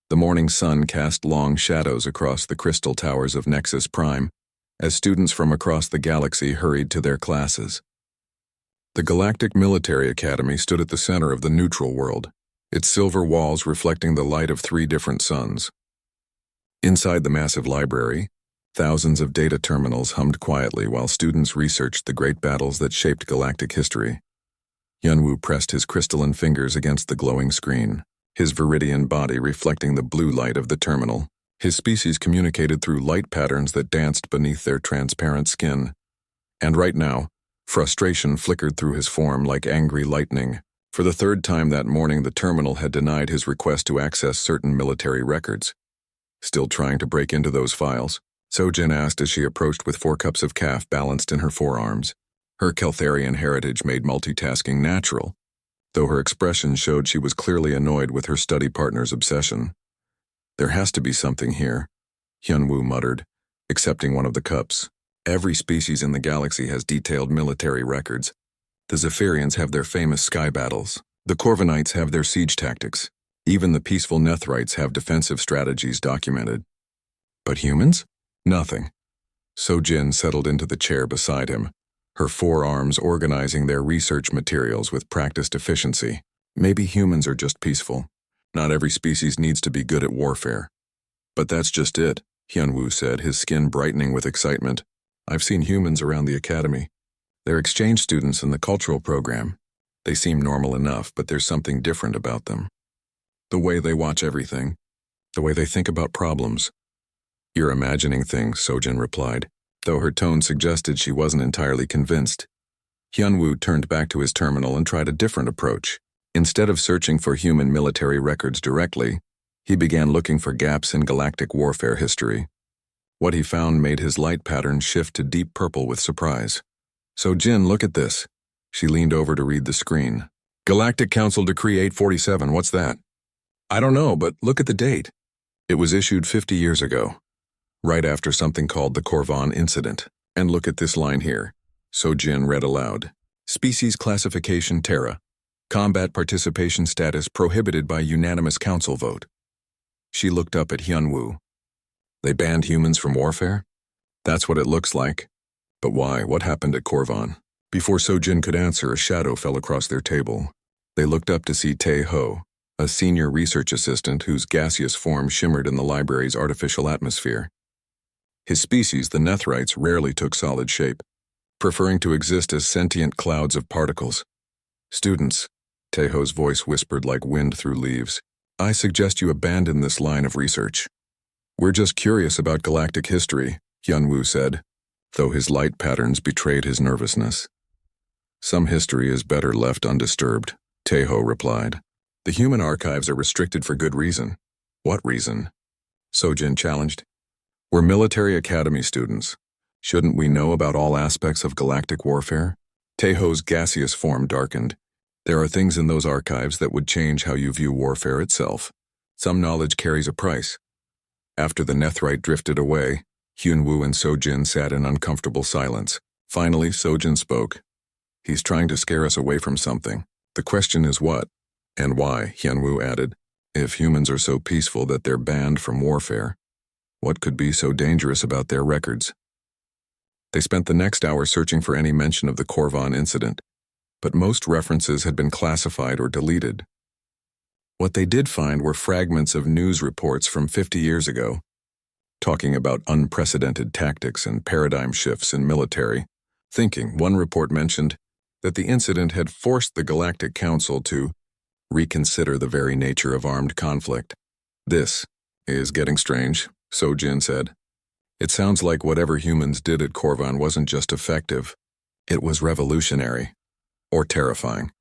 The morning sun cast long shadows across the crystal towers of Nexus Prime as students from across the galaxy hurried to their classes. The Galactic Military Academy stood at the center of the neutral world, its silver walls reflecting the light of 3 different suns. Inside the massive library, thousands of data terminals hummed quietly while students researched the great battles that shaped galactic history. Yunwu pressed his crystalline fingers against the glowing screen, his viridian body reflecting the blue light of the terminal. His species communicated through light patterns that danced beneath their transparent skin. And right now, frustration flickered through his form like angry lightning. For the 3rd time that morning, the terminal had denied his request to access certain military records. Still trying to break into those files? Sojin asked as she approached with 4 cups of caf balanced in her forearms. Her Keltharian heritage made multitasking natural, though her expression showed she was clearly annoyed with her study partner's obsession. "There has to be something here," Hyunwoo muttered, accepting one of the cups. "Every species in the galaxy has detailed military records. The Zephyrians have their famous sky battles. The Corvinites have their siege tactics. Even the peaceful Nethrites have defensive strategies documented. But humans? Nothing." Sojin settled into the chair beside him, her forearms organizing their research materials with practiced efficiency. "Maybe humans are just peaceful. Not every species needs to be good at warfare." "But that's just it," Hyunwoo said, his skin brightening with excitement. "I've seen humans around the academy. They're exchange students in the cultural program. They seem normal enough, but there's something different about them. The way they watch everything, the way they think about problems." "You're imagining things," Sojin replied, though her tone suggested she wasn't entirely convinced. Hyunwoo turned back to his terminal and tried a different approach. Instead of searching for human military records directly, he began looking for gaps in galactic warfare history. What he found made his light pattern shift to deep purple with surprise. "Sojin, look at this." She leaned over to read the screen. "Galactic Council Decree 847, what's that?" "I don't know, but look at the date. It was issued 50 years ago, right after something called the Corvan Incident. And look at this line here." Sojin read aloud. "Species Classification Terra. Combat participation status prohibited by unanimous council vote." She looked up at Hyunwoo. "They banned humans from warfare?" "That's what it looks like. But why? What happened at Corvan?" Before Sojin could answer, a shadow fell across their table. They looked up to see Tae-ho, a senior research assistant whose gaseous form shimmered in the library's artificial atmosphere. His species, the Nethrites, rarely took solid shape, preferring to exist as sentient clouds of particles. "Students," Tae-ho's voice whispered like wind through leaves, "I suggest you abandon this line of research." "We're just curious about galactic history," Hyunwoo said, though his light patterns betrayed his nervousness. "Some history is better left undisturbed," Tae-ho replied. "The human archives are restricted for good reason." "What reason?" Sojin challenged. "We're military academy students. Shouldn't we know about all aspects of galactic warfare?" Tae-ho's gaseous form darkened. "There are things in those archives that would change how you view warfare itself. Some knowledge carries a price." After the Nethrite drifted away, Hyunwoo and Sojin sat in uncomfortable silence. Finally, Sojin spoke. "He's trying to scare us away from something. The question is what? And why?" Hyunwoo added. "If humans are so peaceful that they're banned from warfare, what could be so dangerous about their records?" They spent the next hour searching for any mention of the Corvan incident, but most references had been classified or deleted. What they did find were fragments of news reports from 50 years ago, talking about unprecedented tactics and paradigm shifts in military thinking. One report mentioned that the incident had forced the Galactic Council to reconsider the very nature of armed conflict. "This is getting strange," Sojin said. "It sounds like whatever humans did at Corvan wasn't just effective, it was revolutionary. Or terrifying,"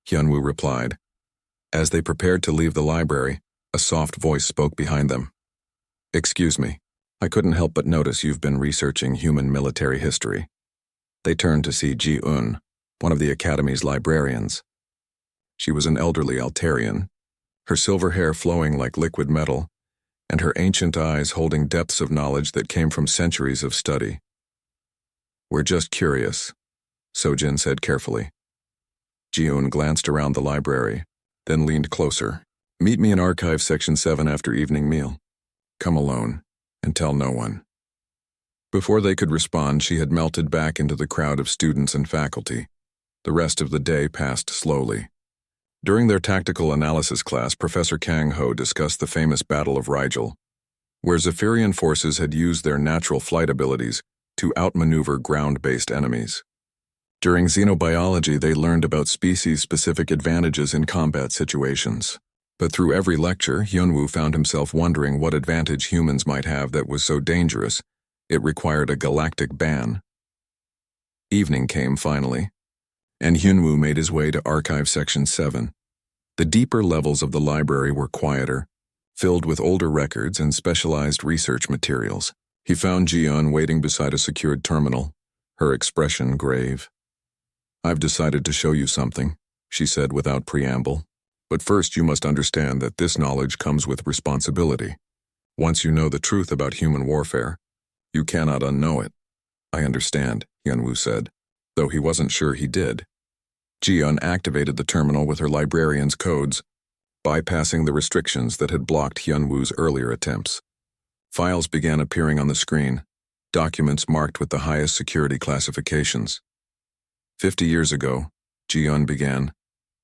Hyunwoo replied. As they prepared to leave the library, a soft voice spoke behind them. "Excuse me, I couldn't help but notice you've been researching human military history." They turned to see Ji-un, one of the Academy's librarians. She was an elderly Altarian, her silver hair flowing like liquid metal, and her ancient eyes holding depths of knowledge that came from centuries of study. "We're just curious," Sojin said carefully. Ji-un glanced around the library, then leaned closer. Meet me in Archive Section 7 after evening meal. Come alone, and tell no one. Before they could respond, she had melted back into the crowd of students and faculty. The rest of the day passed slowly. During their tactical analysis class, Professor Kang Ho discussed the famous Battle of Rigel, where Zephyrian forces had used their natural flight abilities to outmaneuver ground-based enemies. During xenobiology, they learned about species-specific advantages in combat situations. But through every lecture, Hyunwoo found himself wondering what advantage humans might have that was so dangerous it required a galactic ban. Evening came finally, and Hyunwoo made his way to Archive Section 7. The deeper levels of the library were quieter, filled with older records and specialized research materials. He found Ji-yeon waiting beside a secured terminal, her expression grave. "I've decided to show you something," she said without preamble. "But first you must understand that this knowledge comes with responsibility. Once you know the truth about human warfare, you cannot unknow it." "I understand," Hyunwoo said, though he wasn't sure he did. Ji-yeon activated the terminal with her librarian's codes, bypassing the restrictions that had blocked Hyunwoo's earlier attempts. Files began appearing on the screen, documents marked with the highest security classifications. 50 years ago, Ji-yeon began,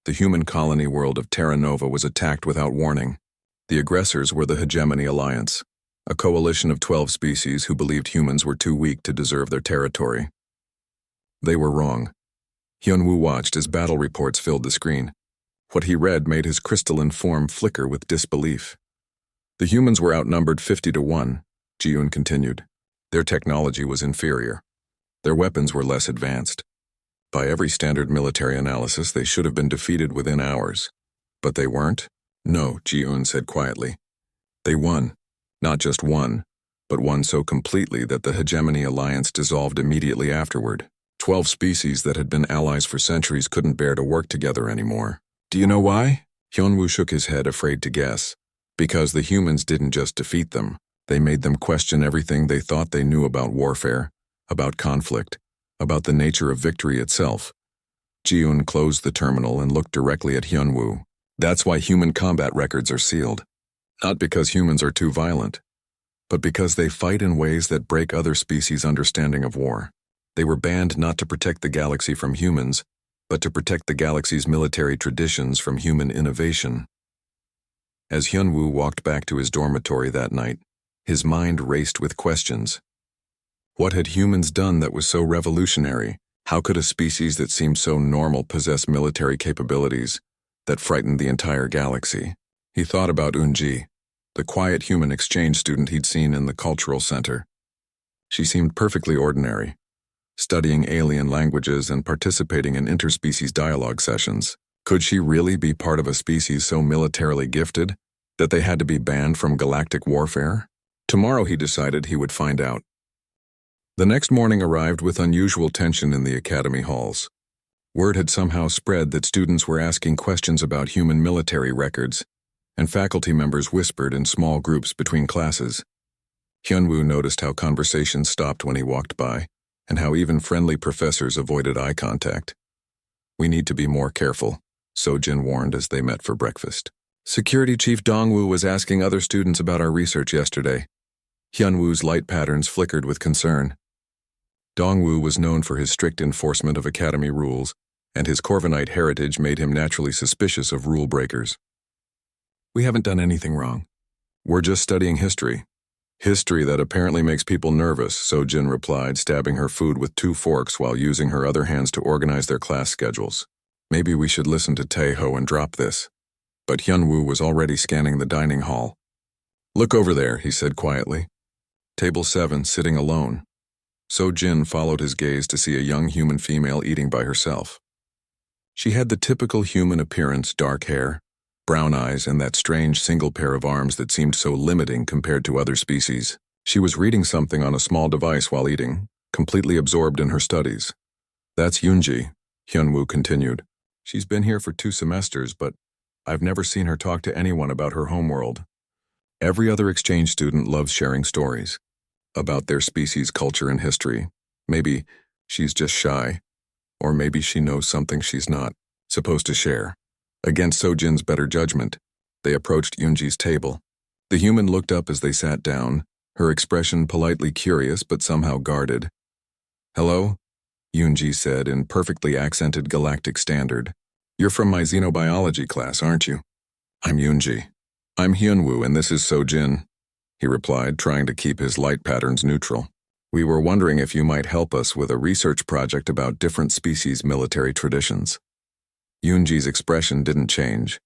the human colony world of Terra Nova was attacked without warning. The aggressors were the Hegemony Alliance, a coalition of 12 species who believed humans were too weak to deserve their territory. They were wrong. Hyunwoo watched as battle reports filled the screen. What he read made his crystalline form flicker with disbelief. The humans were outnumbered 50-1, Ji-yeon continued. Their technology was inferior. Their weapons were less advanced. By every standard military analysis, they should have been defeated within hours. But they weren't? No, Ji-yeon said quietly. They won. Not just won, but won so completely that the Hegemony Alliance dissolved immediately afterward. 12 species that had been allies for centuries couldn't bear to work together anymore. Do you know why? Hyunwoo shook his head, afraid to guess. Because the humans didn't just defeat them. They made them question everything they thought they knew about warfare, about conflict, about the nature of victory itself. Ji-yeon closed the terminal and looked directly at Hyunwoo. That's why human combat records are sealed. Not because humans are too violent, but because they fight in ways that break other species' understanding of war. They were banned not to protect the galaxy from humans, but to protect the galaxy's military traditions from human innovation. As Hyunwoo walked back to his dormitory that night, his mind raced with questions. What had humans done that was so revolutionary? How could a species that seemed so normal possess military capabilities that frightened the entire galaxy? He thought about Eun-ji, the quiet human exchange student he'd seen in the cultural center. She seemed perfectly ordinary, studying alien languages and participating in interspecies dialogue sessions. Could she really be part of a species so militarily gifted that they had to be banned from galactic warfare? Tomorrow, he decided, he would find out. The next morning arrived with unusual tension in the academy halls. Word had somehow spread that students were asking questions about human military records, and faculty members whispered in small groups between classes. Hyunwoo noticed how conversations stopped when he walked by, and how even friendly professors avoided eye contact. "We need to be more careful," Sojin warned as they met for breakfast. "Security Chief Dongwoo was asking other students about our research yesterday." Hyunwoo's light patterns flickered with concern. Dongwoo was known for his strict enforcement of academy rules, and his Corvinite heritage made him naturally suspicious of rule breakers. "We haven't done anything wrong. We're just studying history." "History that apparently makes people nervous," Sojin replied, stabbing her food with 2 forks while using her other hands to organize their class schedules. "Maybe we should listen to Tae-ho and drop this." But Hyunwoo was already scanning the dining hall. "Look over there," he said quietly. "Table 7, sitting alone." Sojin followed his gaze to see a young human female eating by herself. She had the typical human appearance, dark hair, brown eyes, and that strange single pair of arms that seemed so limiting compared to other species. She was reading something on a small device while eating, completely absorbed in her studies. "That's Yoonji," Hyunwoo continued. "She's been here for 2 semesters, but I've never seen her talk to anyone about her homeworld. Every other exchange student loves sharing stories about their species' culture and history. Maybe she's just shy, or maybe she knows something she's not supposed to share." Against Sojin's better judgment, They approached Yunji's table. The human looked up as they sat down, her expression politely curious but somehow guarded. "Hello?" Yunji said in perfectly accented galactic standard. "You're from my xenobiology class, aren't you?" "I'm Yunji." "I'm Hyunwoo and this is Sojin," he replied, trying to keep his light patterns neutral. "We were wondering if you might help us with a research project about different species' military traditions." Yunji's expression didn't change,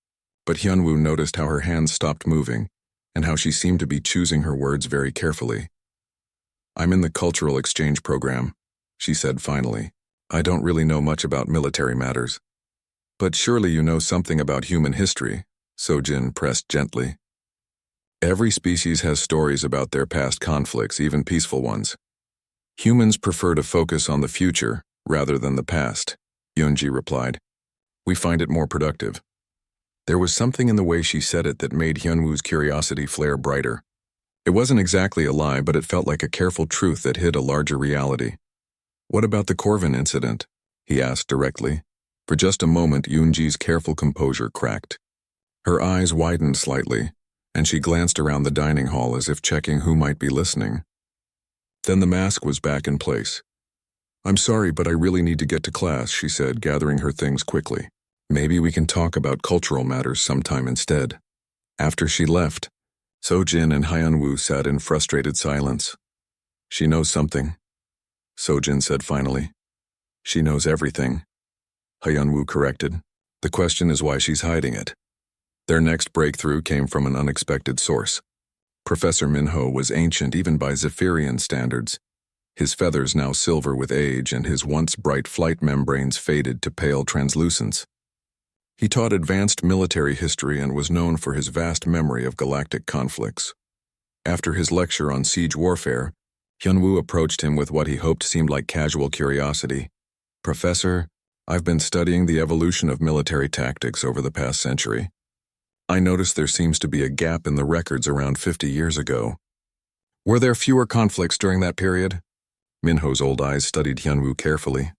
but Hyunwoo noticed how her hands stopped moving and how she seemed to be choosing her words very carefully. "I'm in the cultural exchange program," she said finally. "I don't really know much about military matters." "But surely you know something about human history," Sojin pressed gently. "Every species has stories about their past conflicts, even peaceful ones. Humans prefer to focus on the future rather than the past," Yunji replied. "We find it more productive." There was something in the way she said it that made Hyunwoo's curiosity flare brighter. It wasn't exactly a lie, but it felt like a careful truth that hid a larger reality. "What about the Corvin incident?" he asked directly. For just a moment, Yunji's careful composure cracked. Her eyes widened slightly, and she glanced around the dining hall as if checking who might be listening. Then the mask was back in place. "I'm sorry, but I really need to get to class," she said, gathering her things quickly. "Maybe we can talk about cultural matters sometime instead." After she left, Sojin and Hyunwoo sat in frustrated silence. "She knows something," Sojin said finally. "She knows everything," Hyunwoo corrected. "The question is why she's hiding it." Their next breakthrough came from an unexpected source. Professor Minho was ancient even by Zephyrian standards, his feathers now silver with age and his once bright flight membranes faded to pale translucence. He taught advanced military history and was known for his vast memory of galactic conflicts. After his lecture on siege warfare, Hyunwoo approached him with what he hoped seemed like casual curiosity. "Professor, I've been studying the evolution of military tactics over the past century. I noticed there seems to be a gap in the records around 50 years ago. Were there fewer conflicts during that period?" Minho's old eyes studied Hyunwoo carefully.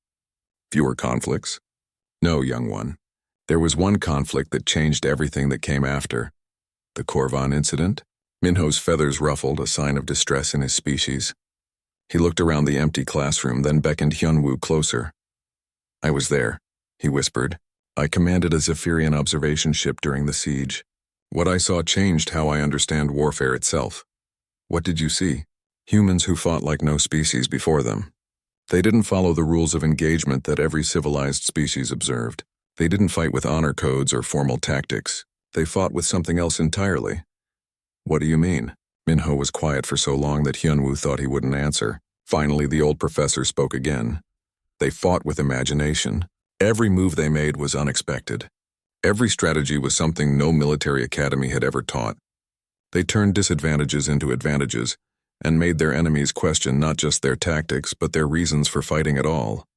"Fewer conflicts? No, young one. There was one conflict that changed everything that came after. The Corvan incident?" Minho's feathers ruffled, a sign of distress in his species. He looked around the empty classroom, then beckoned Hyunwoo closer. "I was there," he whispered. "I commanded a Zephyrian observation ship during the siege. What I saw changed how I understand warfare itself." "What did you see?" "Humans who fought like no species before them. They didn't follow the rules of engagement that every civilized species observed. They didn't fight with honor codes or formal tactics. They fought with something else entirely." "What do you mean?" Minho was quiet for so long that Hyunwoo thought he wouldn't answer. Finally, the old professor spoke again. "They fought with imagination. Every move they made was unexpected. Every strategy was something no military academy had ever taught. They turned disadvantages into advantages and made their enemies question not just their tactics but their reasons for fighting at all."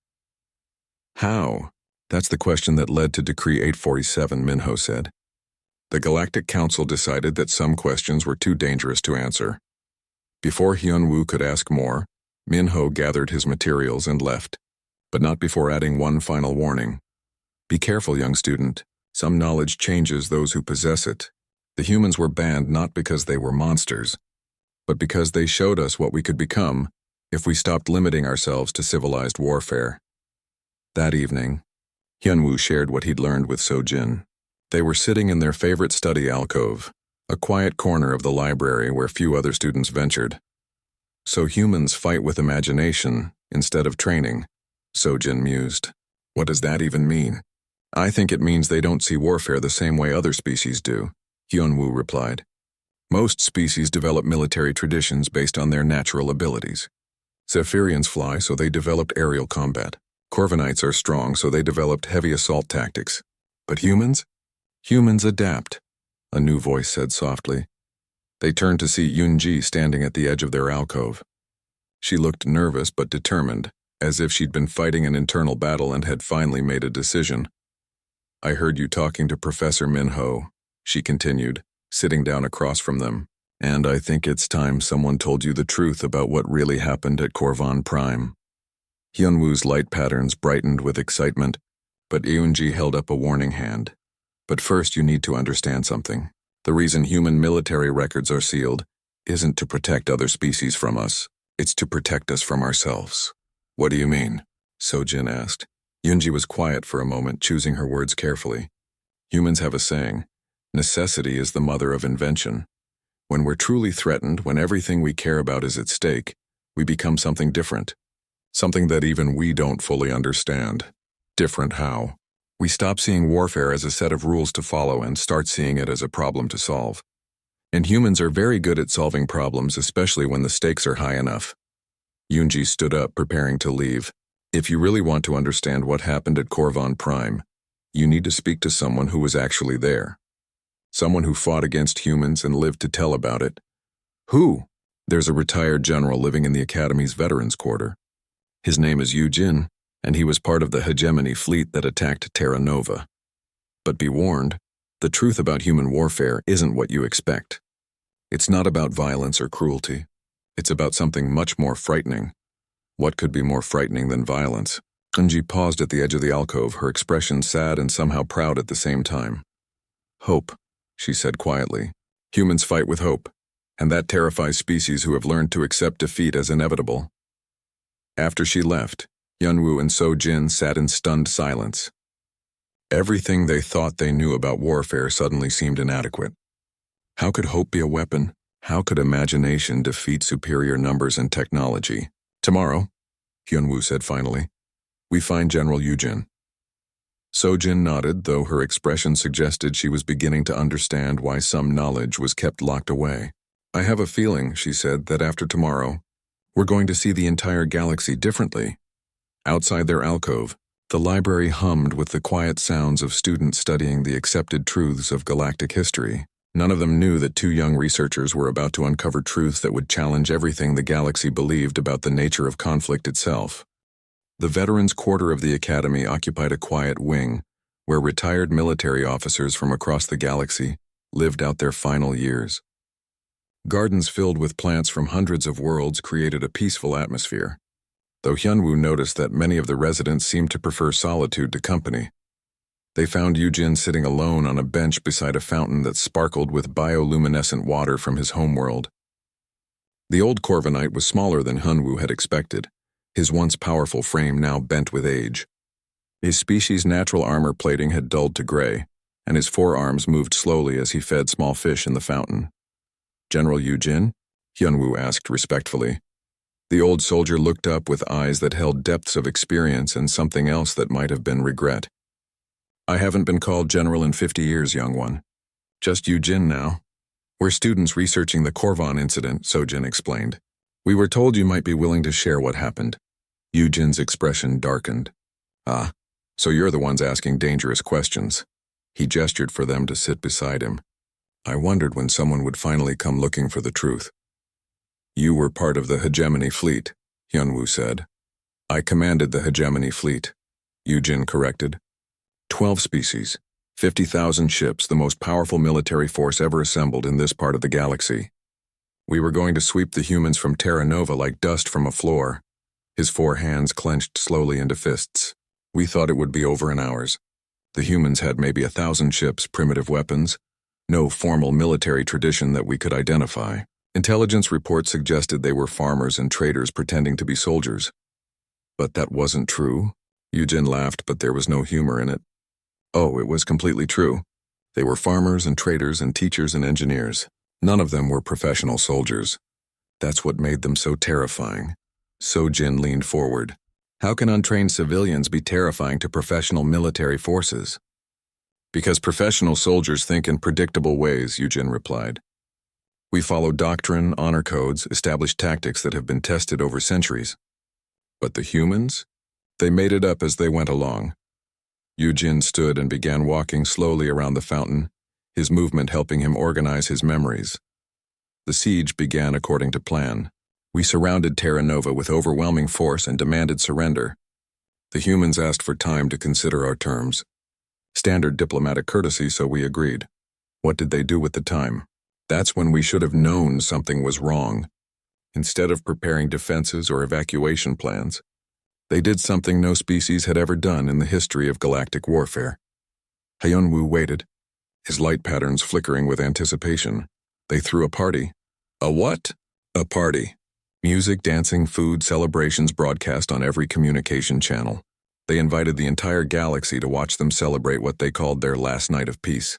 "How?" "That's the question that led to Decree 847, Minho said. "The Galactic Council decided that some questions were too dangerous to answer." Before Hyunwoo could ask more, Minho gathered his materials and left, but not before adding one final warning. "Be careful, young student. Some knowledge changes those who possess it. The humans were banned not because they were monsters, but because they showed us what we could become if we stopped limiting ourselves to civilized warfare." That evening, Hyunwoo shared what he'd learned with Sojin. They were sitting in their favorite study alcove, a quiet corner of the library where few other students ventured. "So humans fight with imagination instead of training," Sojin mused. "What does that even mean?" "I think it means they don't see warfare the same way other species do," Hyunwoo replied. "Most species develop military traditions based on their natural abilities. Zephyrians fly, so they developed aerial combat. Corvinites are strong, so they developed heavy assault tactics. But humans? Humans adapt," a new voice said softly. They turned to see Yunji standing at the edge of their alcove. She looked nervous but determined, as if she'd been fighting an internal battle and had finally made a decision. "I heard you talking to Professor Minho," she continued, sitting down across from them, "and I think it's time someone told you the truth about what really happened at Corvan Prime." Hyunwoo's light patterns brightened with excitement, but Yunji held up a warning hand. "But first you need to understand something. The reason human military records are sealed isn't to protect other species from us. It's to protect us from ourselves. What do you mean? Sojin asked. Yunji was quiet for a moment, choosing her words carefully. Humans have a saying, necessity is the mother of invention. When we're truly threatened, when everything we care about is at stake, we become something different. Something that even we don't fully understand. Different how? We stop seeing warfare as a set of rules to follow and start seeing it as a problem to solve. And humans are very good at solving problems, especially when the stakes are high enough. Yunji stood up, preparing to leave. If you really want to understand what happened at Korvan Prime, you need to speak to someone who was actually there. Someone who fought against humans and lived to tell about it. Who? There's a retired general living in the Academy's Veterans Quarter. His name is Yujin, and he was part of the hegemony fleet that attacked Terra Nova. But be warned, the truth about human warfare isn't what you expect. It's not about violence or cruelty. It's about something much more frightening. What could be more frightening than violence? Kunji paused at the edge of the alcove, her expression sad and somehow proud at the same time. Hope, she said quietly. Humans fight with hope, and that terrifies species who have learned to accept defeat as inevitable. After she left, Yunwoo and Sojin sat in stunned silence. Everything they thought they knew about warfare suddenly seemed inadequate. How could hope be a weapon? How could imagination defeat superior numbers and technology? Tomorrow, Hyunwoo said finally, we find General Yujin. Sojin nodded, though her expression suggested she was beginning to understand why some knowledge was kept locked away. I have a feeling, she said, that after tomorrow, we're going to see the entire galaxy differently. Outside their alcove, the library hummed with the quiet sounds of students studying the accepted truths of galactic history. None of them knew that two young researchers were about to uncover truths that would challenge everything the galaxy believed about the nature of conflict itself. The Veterans Quarter of the Academy occupied a quiet wing, where retired military officers from across the galaxy lived out their final years. Gardens filled with plants from hundreds of worlds created a peaceful atmosphere, though Hyunwoo noticed that many of the residents seemed to prefer solitude to company. They found Yujin sitting alone on a bench beside a fountain that sparkled with bioluminescent water from his homeworld. The old Corvinite was smaller than Hyunwoo had expected, his once powerful frame now bent with age. His species' natural armor plating had dulled to gray, and his forearms moved slowly as he fed small fish in the fountain. General Yujin? Hyunwoo asked respectfully. The old soldier looked up with eyes that held depths of experience and something else that might have been regret. I haven't been called general in 50 years, young one. Just Yujin now. We're students researching the Korvan incident, Sojin explained. We were told you might be willing to share what happened. Yujin's expression darkened. Ah, so you're the ones asking dangerous questions. He gestured for them to sit beside him. I wondered when someone would finally come looking for the truth. You were part of the hegemony fleet, Hyunwoo said. I commanded the hegemony fleet, Yujin corrected. 12 species, 50,000 ships, the most powerful military force ever assembled in this part of the galaxy. We were going to sweep the humans from Terra Nova like dust from a floor. His four hands clenched slowly into fists. We thought it would be over in hours. The humans had maybe 1,000 ships, primitive weapons. No formal military tradition that we could identify. Intelligence reports suggested they were farmers and traders pretending to be soldiers. But that wasn't true. Yujin laughed, but there was no humor in it. Oh, it was completely true. They were farmers and traders and teachers and engineers. None of them were professional soldiers. That's what made them so terrifying. Sojin leaned forward. How can untrained civilians be terrifying to professional military forces? Because professional soldiers think in predictable ways, Yujin replied. We follow doctrine, honor codes, established tactics that have been tested over centuries. But the humans? They made it up as they went along. Yujin stood and began walking slowly around the fountain, his movement helping him organize his memories. The siege began according to plan. We surrounded Terra Nova with overwhelming force and demanded surrender. The humans asked for time to consider our terms. Standard diplomatic courtesy, so we agreed. What did they do with the time? That's when we should have known something was wrong. Instead of preparing defenses or evacuation plans, they did something no species had ever done in the history of galactic warfare. Hyunwoo waited, his light patterns flickering with anticipation. They threw a party. A what? A party. Music, dancing, food, celebrations broadcast on every communication channel. They invited the entire galaxy to watch them celebrate what they called their last night of peace.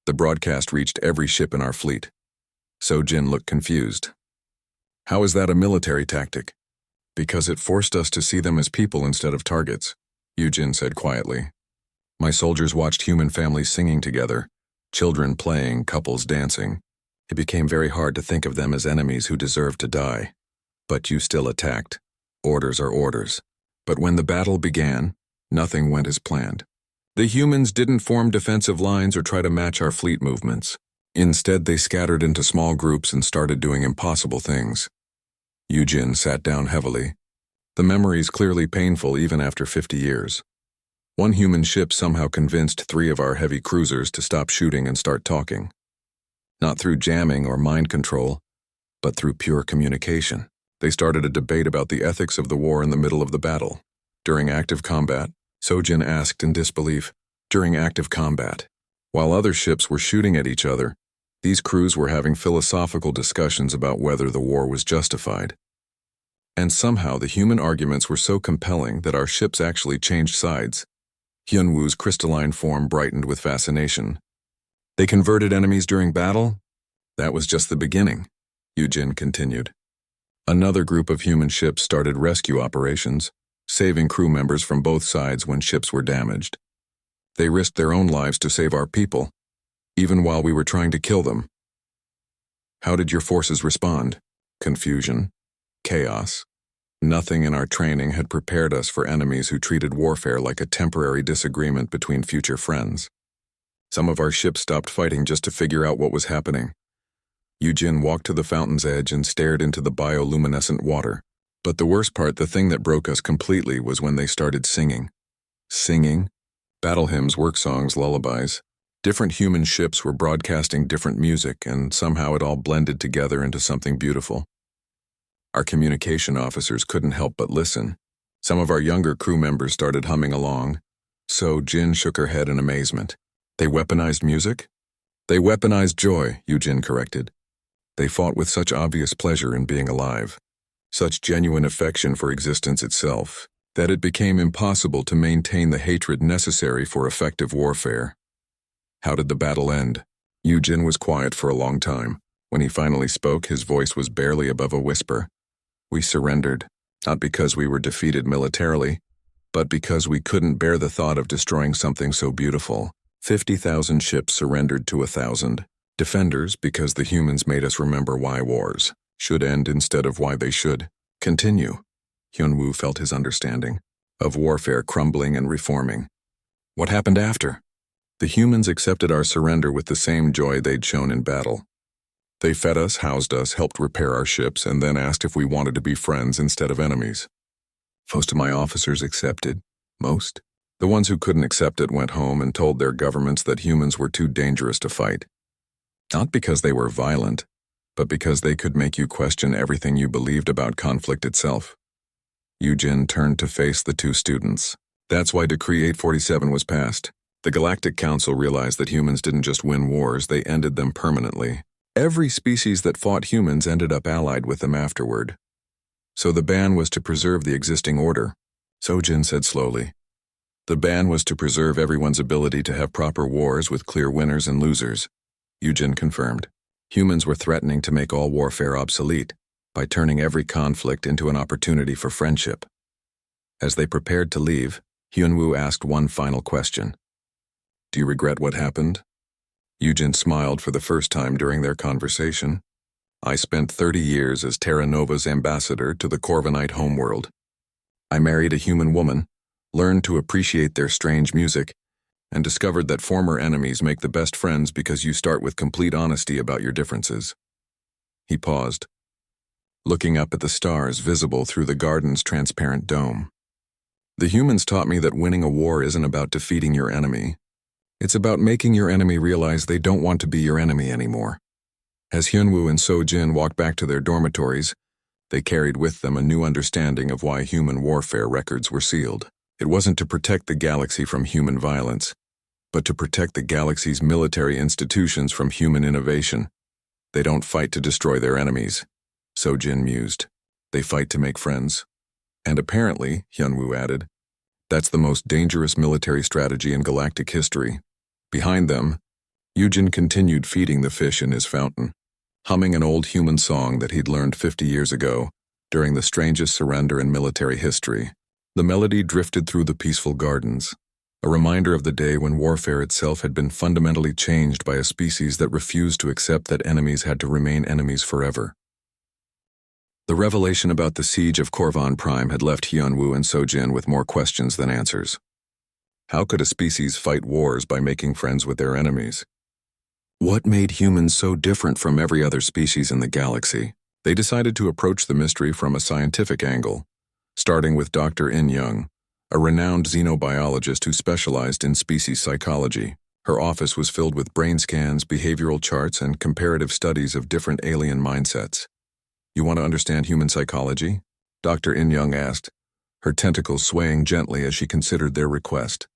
The broadcast reached every ship in our fleet. Sojin looked confused. How is that a military tactic? Because it forced us to see them as people instead of targets, Yujin said quietly. My soldiers watched human families singing together, children playing, couples dancing. It became very hard to think of them as enemies who deserved to die. But you still attacked. Orders are orders. But when the battle began, nothing went as planned. The humans didn't form defensive lines or try to match our fleet movements. Instead, they scattered into small groups and started doing impossible things. Yujin sat down heavily. The memory's clearly painful even after 50 years. One human ship somehow convinced 3 of our heavy cruisers to stop shooting and start talking. Not through jamming or mind control, but through pure communication. They started a debate about the ethics of the war in the middle of the battle. During active combat, Sojin asked in disbelief, during active combat, while other ships were shooting at each other, these crews were having philosophical discussions about whether the war was justified. And somehow the human arguments were so compelling that our ships actually changed sides. Hyunwoo's crystalline form brightened with fascination. They converted enemies during battle? That was just the beginning, Yujin continued. Another group of human ships started rescue operations, saving crew members from both sides when ships were damaged. They risked their own lives to save our people, even while we were trying to kill them. How did your forces respond? Confusion? Chaos? Nothing in our training had prepared us for enemies who treated warfare like a temporary disagreement between future friends. Some of our ships stopped fighting just to figure out what was happening. Yujin walked to the fountain's edge and stared into the bioluminescent water. But the worst part, the thing that broke us completely, was when they started singing. Singing? Battle hymns, work songs, lullabies. Different human ships were broadcasting different music, and somehow it all blended together into something beautiful. Our communication officers couldn't help but listen. Some of our younger crew members started humming along. So Jin shook her head in amazement. They weaponized music? They weaponized joy, Yujin corrected. They fought with such obvious pleasure in being alive, such genuine affection for existence itself, that it became impossible to maintain the hatred necessary for effective warfare. How did the battle end? Yujin was quiet for a long time. When he finally spoke, his voice was barely above a whisper. We surrendered, not because we were defeated militarily, but because we couldn't bear the thought of destroying something so beautiful. 50,000 ships surrendered to 1,000. Defenders, because the humans made us remember why wars should end instead of why they should continue. Hyunwoo felt his understanding of warfare crumbling and reforming. What happened after? The humans accepted our surrender with the same joy they'd shown in battle. They fed us, housed us, helped repair our ships, and then asked if we wanted to be friends instead of enemies. Most of my officers accepted. Most. The ones who couldn't accept it went home and told their governments that humans were too dangerous to fight. Not because they were violent, but because they could make you question everything you believed about conflict itself. Yujin turned to face the 2 students. That's why Decree 847 was passed. The Galactic Council realized that humans didn't just win wars, they ended them permanently. Every species that fought humans ended up allied with them afterward. So the ban was to preserve the existing order, Sojin said slowly. The ban was to preserve everyone's ability to have proper wars with clear winners and losers, Yujin confirmed. Humans were threatening to make all warfare obsolete by turning every conflict into an opportunity for friendship. As they prepared to leave, Hyunwoo asked one final question. Do you regret what happened? Yujin smiled for the first time during their conversation. I spent 30 years as Terra Nova's ambassador to the Corvinite homeworld. I married a human woman, learned to appreciate their strange music, and discovered that former enemies make the best friends because you start with complete honesty about your differences. He paused, looking up at the stars visible through the garden's transparent dome. The humans taught me that winning a war isn't about defeating your enemy. It's about making your enemy realize they don't want to be your enemy anymore. As Hyunwoo and Sojin walked back to their dormitories, they carried with them a new understanding of why human warfare records were sealed. It wasn't to protect the galaxy from human violence, but to protect the galaxy's military institutions from human innovation. They don't fight to destroy their enemies, Sojin mused. They fight to make friends. And apparently, Hyunwoo added, that's the most dangerous military strategy in galactic history. Behind them, Yujin continued feeding the fish in his fountain, humming an old human song that he'd learned 50 years ago during the strangest surrender in military history. The melody drifted through the peaceful gardens, a reminder of the day when warfare itself had been fundamentally changed by a species that refused to accept that enemies had to remain enemies forever. The revelation about the siege of Korvan Prime had left Hyunwoo and Sojin with more questions than answers. How could a species fight wars by making friends with their enemies? What made humans so different from every other species in the galaxy? They decided to approach the mystery from a scientific angle, starting with Dr. In Young, a renowned xenobiologist who specialized in species psychology. Her office was filled with brain scans, behavioral charts, and comparative studies of different alien mindsets. You want to understand human psychology? Dr. In Young asked, her tentacles swaying gently as she considered their request.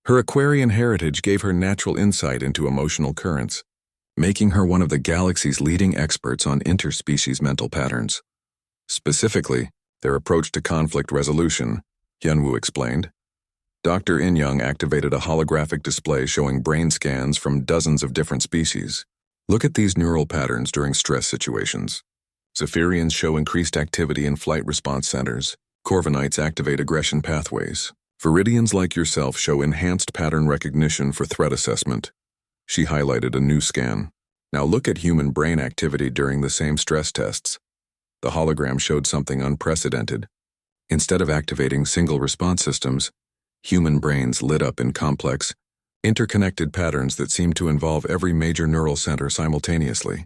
Her Aquarian heritage gave her natural insight into emotional currents, making her one of the galaxy's leading experts on interspecies mental patterns. Specifically, their approach to conflict resolution, Hyunwoo explained. Dr. In Young activated a holographic display showing brain scans from dozens of different species. Look at these neural patterns during stress situations. Zephyrians show increased activity in flight response centers. Corvinites activate aggression pathways. Viridians like yourself show enhanced pattern recognition for threat assessment. She highlighted a new scan. Now look at human brain activity during the same stress tests. The hologram showed something unprecedented. Instead of activating single response systems, human brains lit up in complex, interconnected patterns that seemed to involve every major neural center simultaneously.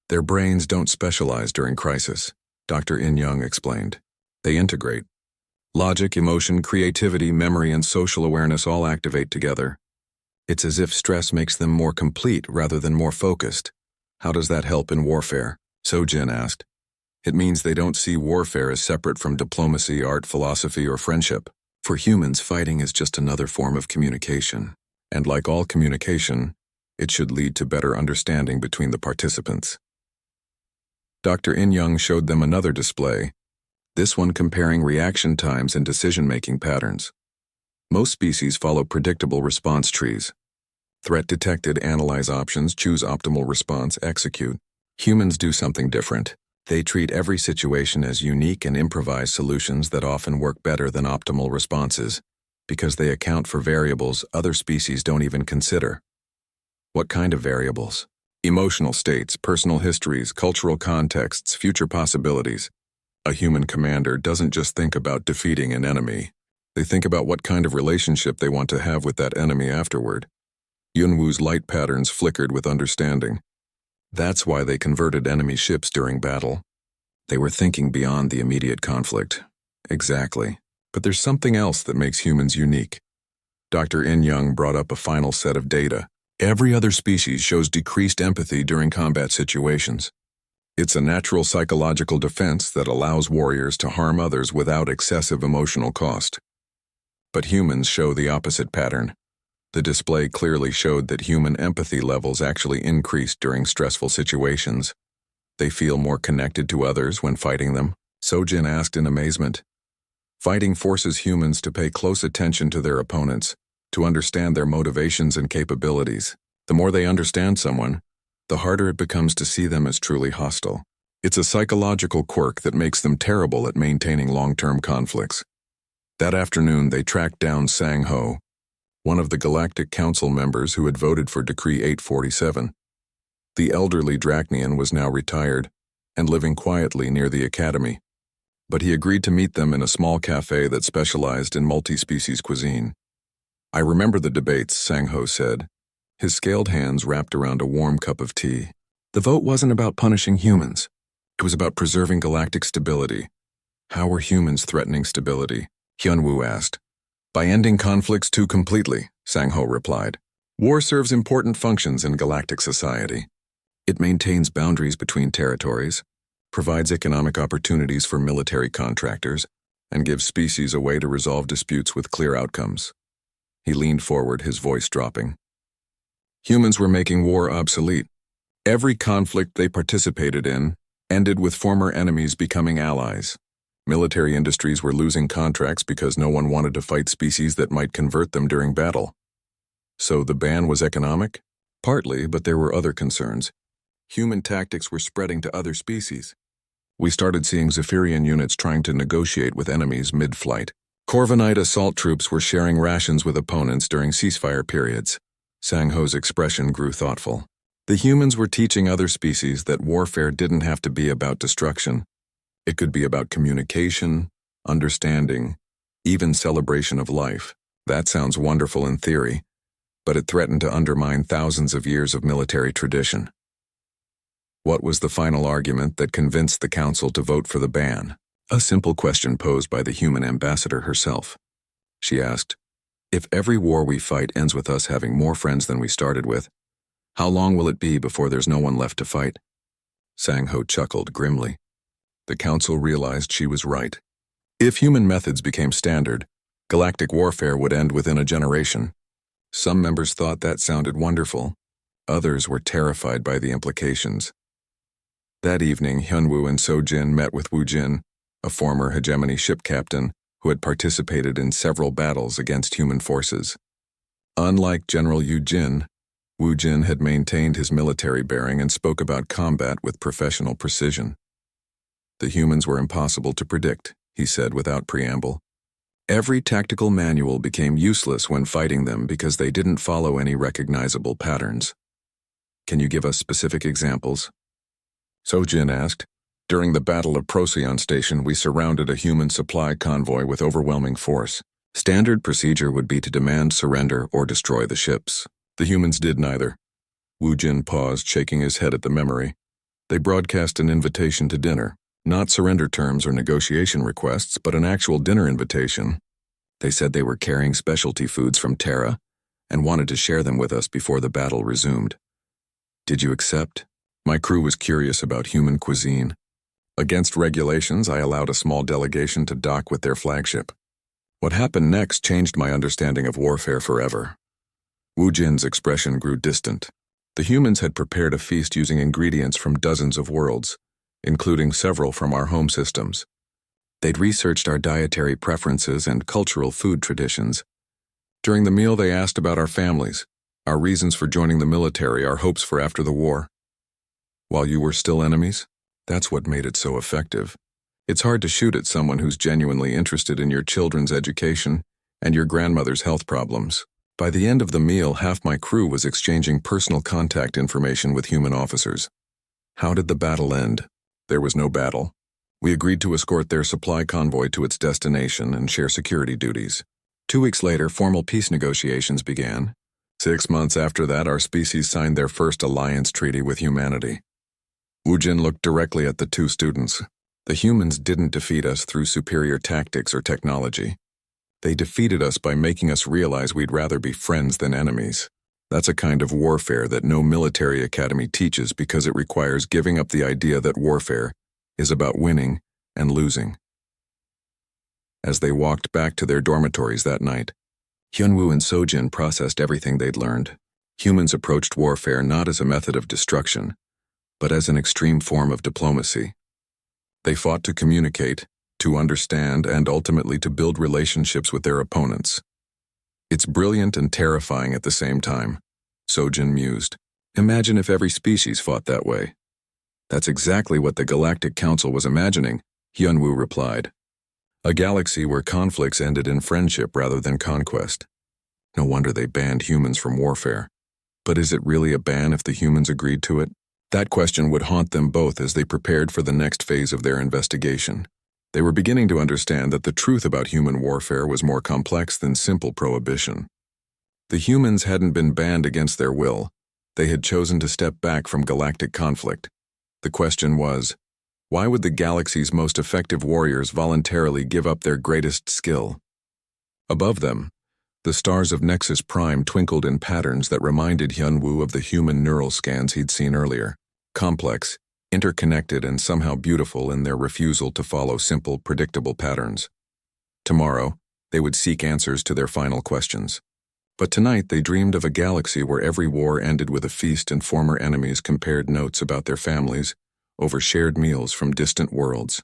Their brains don't specialize during crisis, Dr. In Young explained. They integrate. Logic, emotion, creativity, memory, and social awareness all activate together. It's as if stress makes them more complete rather than more focused. How does that help in warfare? Sojin asked. It means they don't see warfare as separate from diplomacy, art, philosophy, or friendship. For humans, fighting is just another form of communication. And like all communication, it should lead to better understanding between the participants. Dr. In Young showed them another display, this one comparing reaction times and decision-making patterns. Most species follow predictable response trees. Threat detected, analyze options, choose optimal response, execute. Humans do something different. They treat every situation as unique and improvise solutions that often work better than optimal responses, because they account for variables other species don't even consider. What kind of variables? Emotional states, personal histories, cultural contexts, future possibilities. A human commander doesn't just think about defeating an enemy. They think about what kind of relationship they want to have with that enemy afterward. Yunwoo's light patterns flickered with understanding. That's why they converted enemy ships during battle. They were thinking beyond the immediate conflict. Exactly. But there's something else that makes humans unique. Dr. In Young brought up a final set of data. Every other species shows decreased empathy during combat situations. It's a natural psychological defense that allows warriors to harm others without excessive emotional cost. But humans show the opposite pattern. The display clearly showed that human empathy levels actually increased during stressful situations. They feel more connected to others when fighting them, Sojin asked in amazement. Fighting forces humans to pay close attention to their opponents, to understand their motivations and capabilities. The more they understand someone, the harder it becomes to see them as truly hostile. It's a psychological quirk that makes them terrible at maintaining long-term conflicts. That afternoon, they tracked down Sang-ho, one of the Galactic Council members who had voted for Decree 847. The elderly Drachnian was now retired and living quietly near the academy, but he agreed to meet them in a small cafe that specialized in multi-species cuisine. I remember the debates, Sang-ho said, his scaled hands wrapped around a warm cup of tea. The vote wasn't about punishing humans. It was about preserving galactic stability. How were humans threatening stability? Hyunwoo asked. By ending conflicts too completely, Sang-ho replied. War serves important functions in galactic society. It maintains boundaries between territories, provides economic opportunities for military contractors, and gives species a way to resolve disputes with clear outcomes. He leaned forward, his voice dropping. Humans were making war obsolete. Every conflict they participated in ended with former enemies becoming allies. Military industries were losing contracts because no one wanted to fight species that might convert them during battle. So the ban was economic? Partly, but there were other concerns. Human tactics were spreading to other species. We started seeing Zephyrian units trying to negotiate with enemies mid-flight. Corvinite assault troops were sharing rations with opponents during ceasefire periods. Sang-Ho's expression grew thoughtful. The humans were teaching other species that warfare didn't have to be about destruction. It could be about communication, understanding, even celebration of life. That sounds wonderful in theory, but it threatened to undermine thousands of years of military tradition. What was the final argument that convinced the council to vote for the ban? A simple question posed by the human ambassador herself. She asked, "If every war we fight ends with us having more friends than we started with, how long will it be before there's no one left to fight?" Sang-Ho chuckled grimly. The council realized she was right. If human methods became standard, galactic warfare would end within a generation. Some members thought that sounded wonderful. Others were terrified by the implications. That evening, Hyunwoo and Sojin met with Woojin, a former hegemony ship captain who had participated in several battles against human forces. Unlike General Yoojin, Woojin had maintained his military bearing and spoke about combat with professional precision. The humans were impossible to predict, he said without preamble. Every tactical manual became useless when fighting them because they didn't follow any recognizable patterns. Can you give us specific examples? Sojin asked. During the Battle of Procyon Station, we surrounded a human supply convoy with overwhelming force. Standard procedure would be to demand surrender or destroy the ships. The humans did neither. Woojin paused, shaking his head at the memory. They broadcast an invitation to dinner. Not surrender terms or negotiation requests, but an actual dinner invitation. They said they were carrying specialty foods from Terra and wanted to share them with us before the battle resumed. Did you accept? My crew was curious about human cuisine. Against regulations, I allowed a small delegation to dock with their flagship. What happened next changed my understanding of warfare forever. Woojin's expression grew distant. The humans had prepared a feast using ingredients from dozens of worlds, including several from our home systems. They'd researched our dietary preferences and cultural food traditions. During the meal, they asked about our families, our reasons for joining the military, our hopes for after the war. While you were still enemies? That's what made it so effective. It's hard to shoot at someone who's genuinely interested in your children's education and your grandmother's health problems. By the end of the meal, half my crew was exchanging personal contact information with human officers. How did the battle end? There was no battle. We agreed to escort their supply convoy to its destination and share security duties. 2 weeks later, formal peace negotiations began. 6 months after that, our species signed their first alliance treaty with humanity. Woojin looked directly at the two students. The humans didn't defeat us through superior tactics or technology. They defeated us by making us realize we'd rather be friends than enemies. That's a kind of warfare that no military academy teaches because it requires giving up the idea that warfare is about winning and losing. As they walked back to their dormitories that night, Hyunwoo and Sojin processed everything they'd learned. Humans approached warfare not as a method of destruction, but as an extreme form of diplomacy. They fought to communicate, to understand, and ultimately to build relationships with their opponents. It's brilliant and terrifying at the same time, Sojin mused. Imagine if every species fought that way. That's exactly what the Galactic Council was imagining, Hyunwoo replied. A galaxy where conflicts ended in friendship rather than conquest. No wonder they banned humans from warfare. But is it really a ban if the humans agreed to it? That question would haunt them both as they prepared for the next phase of their investigation. They were beginning to understand that the truth about human warfare was more complex than simple prohibition. The humans hadn't been banned against their will. They had chosen to step back from galactic conflict. The question was, why would the galaxy's most effective warriors voluntarily give up their greatest skill? Above them, the stars of Nexus Prime twinkled in patterns that reminded Hyunwoo of the human neural scans he'd seen earlier. Complex, interconnected, and somehow beautiful in their refusal to follow simple, predictable patterns. Tomorrow, they would seek answers to their final questions. But tonight they dreamed of a galaxy where every war ended with a feast and former enemies compared notes about their families over shared meals from distant worlds.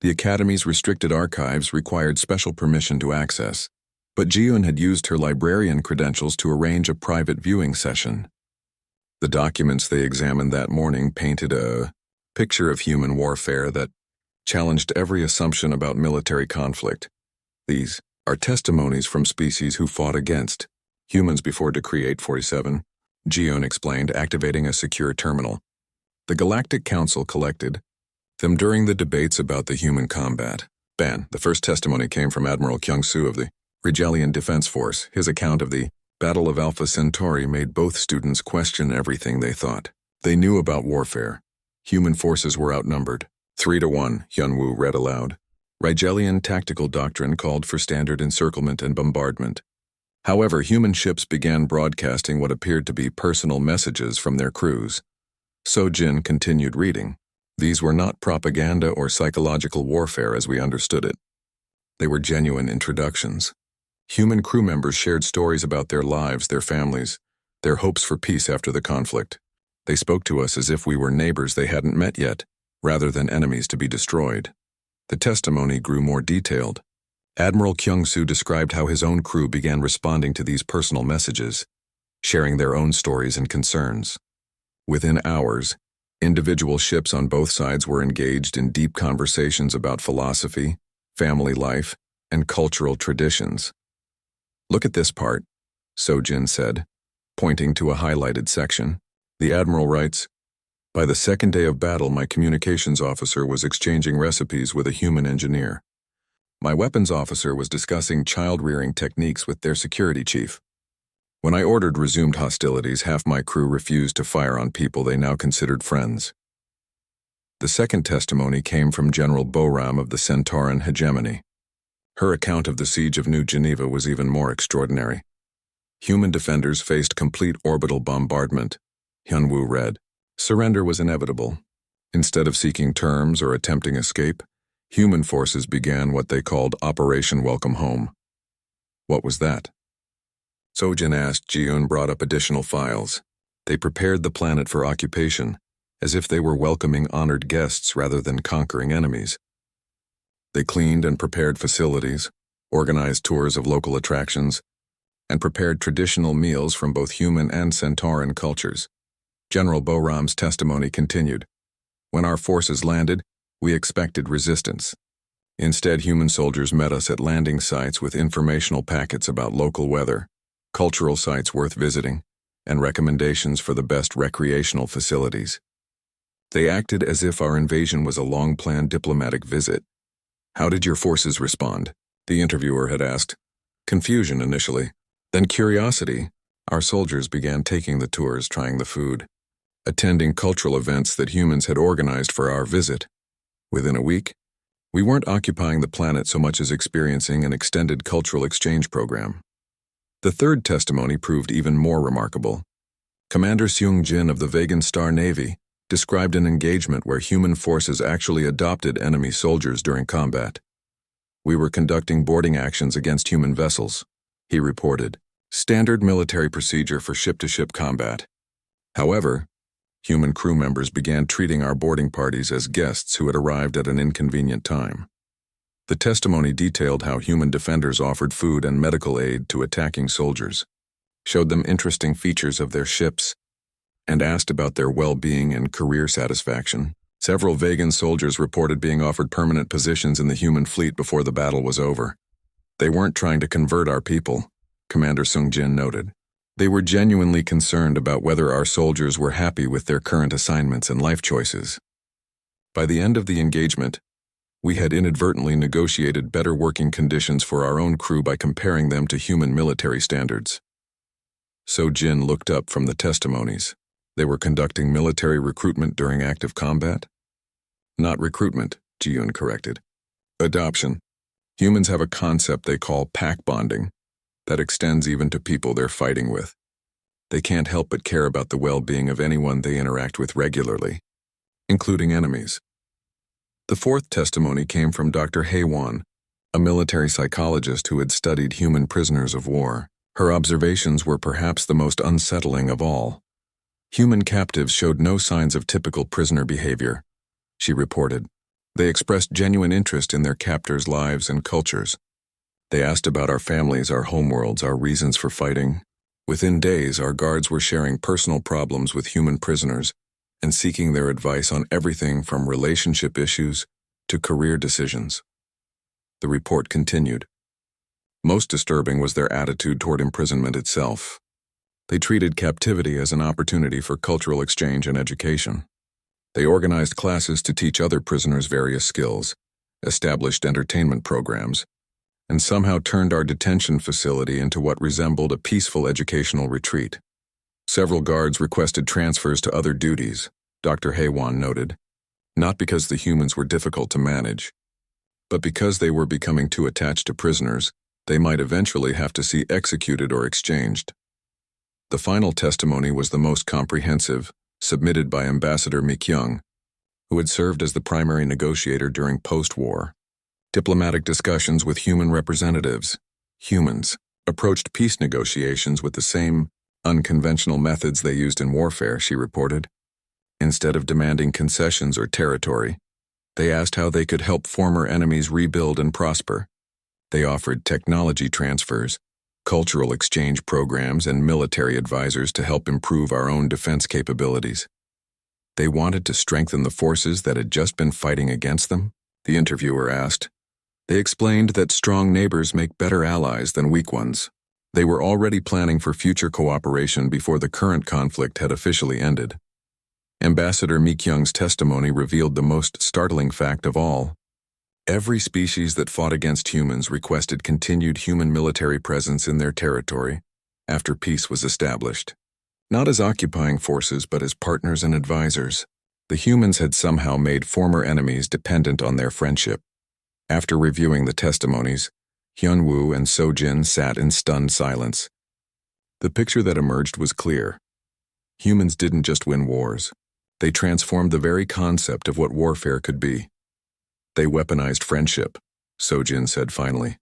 The Academy's restricted archives required special permission to access, but Ji-Eun had used her librarian credentials to arrange a private viewing session. The documents they examined that morning painted a picture of human warfare that challenged every assumption about military conflict. These are testimonies from species who fought against humans before Decree 847, Ji-Eun explained, activating a secure terminal. The Galactic Council collected them during the debates about the human combat. The first testimony came from Admiral Kyung-soo of the Regalian Defense Force. His account of the Battle of Alpha Centauri made both students question everything they thought they knew about warfare. Human forces were outnumbered. 3-1, Hyun-woo read aloud. Rigelian tactical doctrine called for standard encirclement and bombardment. However, human ships began broadcasting what appeared to be personal messages from their crews. So-jin continued reading. These were not propaganda or psychological warfare as we understood it. They were genuine introductions. Human crew members shared stories about their lives, their families, their hopes for peace after the conflict. They spoke to us as if we were neighbors they hadn't met yet, rather than enemies to be destroyed. The testimony grew more detailed. Admiral Kyung-soo described how his own crew began responding to these personal messages, sharing their own stories and concerns. Within hours, individual ships on both sides were engaged in deep conversations about philosophy, family life, and cultural traditions. Look at this part, So-jin said, pointing to a highlighted section. The Admiral writes, by the second day of battle, my communications officer was exchanging recipes with a human engineer. My weapons officer was discussing child-rearing techniques with their security chief. When I ordered resumed hostilities, half my crew refused to fire on people they now considered friends. The second testimony came from General Boram of the Centauran hegemony. Her account of the siege of New Geneva was even more extraordinary. Human defenders faced complete orbital bombardment. Hyun-woo read. Surrender was inevitable. Instead of seeking terms or attempting escape, human forces began what they called Operation Welcome Home. What was that? So-jin asked. Ji-Eun brought up additional files. They prepared the planet for occupation, as if they were welcoming honored guests rather than conquering enemies. They cleaned and prepared facilities, organized tours of local attractions, and prepared traditional meals from both human and Centauran cultures. General Boram's testimony continued. When our forces landed, we expected resistance. Instead, human soldiers met us at landing sites with informational packets about local weather, cultural sites worth visiting, and recommendations for the best recreational facilities. They acted as if our invasion was a long-planned diplomatic visit. How did your forces respond? The interviewer had asked. Confusion initially, then curiosity. Our soldiers began taking the tours, trying the food, attending cultural events that humans had organized for our visit. Within a week, we weren't occupying the planet so much as experiencing an extended cultural exchange program. The third testimony proved even more remarkable. Commander Seung-jin of the Vegan Star Navy described an engagement where human forces actually adopted enemy soldiers during combat. We were conducting boarding actions against human vessels, he reported. Standard military procedure for ship-to-ship combat. However, human crew members began treating our boarding parties as guests who had arrived at an inconvenient time. The testimony detailed how human defenders offered food and medical aid to attacking soldiers, showed them interesting features of their ships, and asked about their well-being and career satisfaction. Several vegan soldiers reported being offered permanent positions in the human fleet before the battle was over. They weren't trying to convert our people, Commander Seung-jin noted. They were genuinely concerned about whether our soldiers were happy with their current assignments and life choices. By the end of the engagement, we had inadvertently negotiated better working conditions for our own crew by comparing them to human military standards. So-jin looked up from the testimonies. They were conducting military recruitment during active combat? Not recruitment, Ji-Eun corrected. Adoption. Humans have a concept they call pack bonding that extends even to people they're fighting with. They can't help but care about the well-being of anyone they interact with regularly, including enemies. The fourth testimony came from Dr. Hae-won, a military psychologist who had studied human prisoners of war. Her observations were perhaps the most unsettling of all. Human captives showed no signs of typical prisoner behavior, she reported. They expressed genuine interest in their captors' lives and cultures. They asked about our families, our homeworlds, our reasons for fighting. Within days, our guards were sharing personal problems with human prisoners and seeking their advice on everything from relationship issues to career decisions. The report continued. Most disturbing was their attitude toward imprisonment itself. They treated captivity as an opportunity for cultural exchange and education. They organized classes to teach other prisoners various skills, established entertainment programs, and somehow turned our detention facility into what resembled a peaceful educational retreat. Several guards requested transfers to other duties, Dr. Haywan noted, not because the humans were difficult to manage, but because they were becoming too attached to prisoners they might eventually have to see executed or exchanged. The final testimony was the most comprehensive, submitted by Ambassador Mi-kyung, who had served as the primary negotiator during post-war. Diplomatic discussions with human representatives, humans, approached peace negotiations with the same unconventional methods they used in warfare, she reported. Instead of demanding concessions or territory, they asked how they could help former enemies rebuild and prosper. They offered technology transfers, cultural exchange programs, and military advisors to help improve our own defense capabilities. They wanted to strengthen the forces that had just been fighting against them, the interviewer asked. They explained that strong neighbors make better allies than weak ones. They were already planning for future cooperation before the current conflict had officially ended. Ambassador Mi-kyung's testimony revealed the most startling fact of all. Every species that fought against humans requested continued human military presence in their territory after peace was established. Not as occupying forces, but as partners and advisors. The humans had somehow made former enemies dependent on their friendship. After reviewing the testimonies, Hyun-woo and So-jin sat in stunned silence. The picture that emerged was clear. Humans didn't just win wars. They transformed the very concept of what warfare could be. They weaponized friendship, So-jin said finally.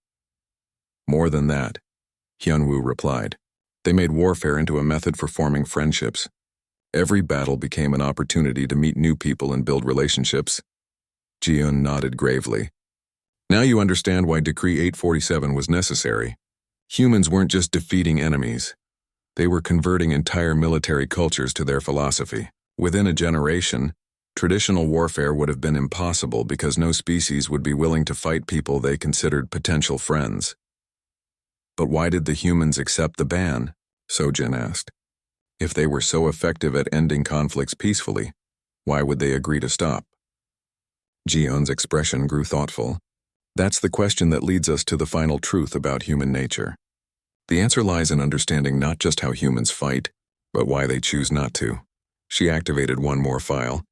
More than that, Hyun-woo replied. They made warfare into a method for forming friendships. Every battle became an opportunity to meet new people and build relationships. Ji-eun nodded gravely. Now you understand why Decree 847 was necessary. Humans weren't just defeating enemies. They were converting entire military cultures to their philosophy. Within a generation, traditional warfare would have been impossible because no species would be willing to fight people they considered potential friends. But why did the humans accept the ban? So-jin asked. If they were so effective at ending conflicts peacefully, why would they agree to stop? Ji-eun's expression grew thoughtful. That's the question that leads us to the final truth about human nature. The answer lies in understanding not just how humans fight, but why they choose not to. She activated one more file,